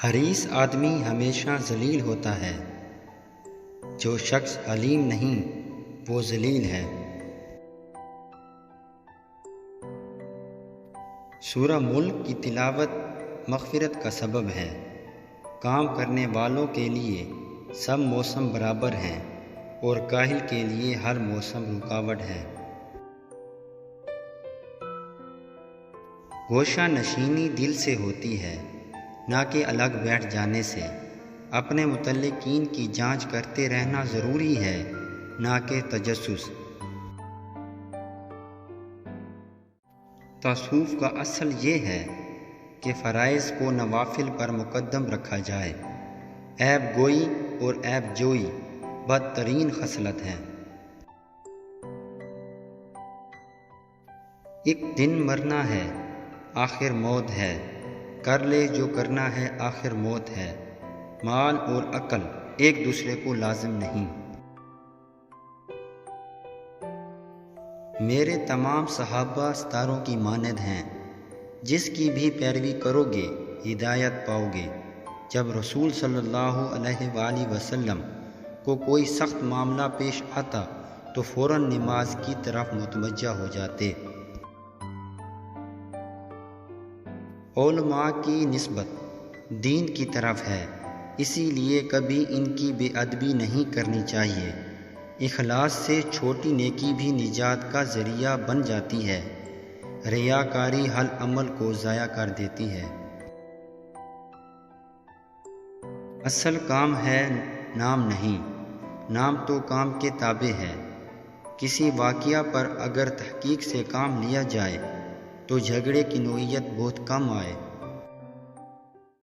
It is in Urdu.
حریص آدمی ہمیشہ ذلیل ہوتا ہے، جو شخص حلیم نہیں وہ ذلیل ہے۔ سورہ ملک کی تلاوت مغفرت کا سبب ہے۔ کام کرنے والوں کے لیے سب موسم برابر ہیں اور کاہل کے لیے ہر موسم رکاوٹ ہے۔ گوشہ نشینی دل سے ہوتی ہے، نہ کہ الگ بیٹھ جانے سے۔ اپنے متعلقین کی جانچ کرتے رہنا ضروری ہے، نہ کہ تجسس۔ تصوف کا اصل یہ ہے کہ فرائض کو نوافل پر مقدم رکھا جائے۔ عیب گوئی اور عیب جوئی بدترین خصلت ہے۔ ایک دن مرنا ہے، آخر موت ہے، کر لے جو کرنا ہے، آخر موت ہے۔ مال اور عقل ایک دوسرے کو لازم نہیں۔ میرے تمام صحابہ ستاروں کی مانند ہیں، جس کی بھی پیروی کرو گے ہدایت پاؤ گے۔ جب رسول صلی اللہ علیہ وآلہ وسلم کو کوئی سخت معاملہ پیش آتا تو فوراً نماز کی طرف متوجہ ہو جاتے۔ علماء کی نسبت دین کی طرف ہے، اسی لیے کبھی ان کی بے ادبی نہیں کرنی چاہیے۔ اخلاص سے چھوٹی نیکی بھی نجات کا ذریعہ بن جاتی ہے۔ ریاکاری ہر عمل کو ضائع کر دیتی ہے۔ اصل کام ہے، نام نہیں۔ نام تو کام کے تابع ہے۔ کسی واقعہ پر اگر تحقیق سے کام لیا جائے تو جھگڑے کی نوعیت بہت کم آئے۔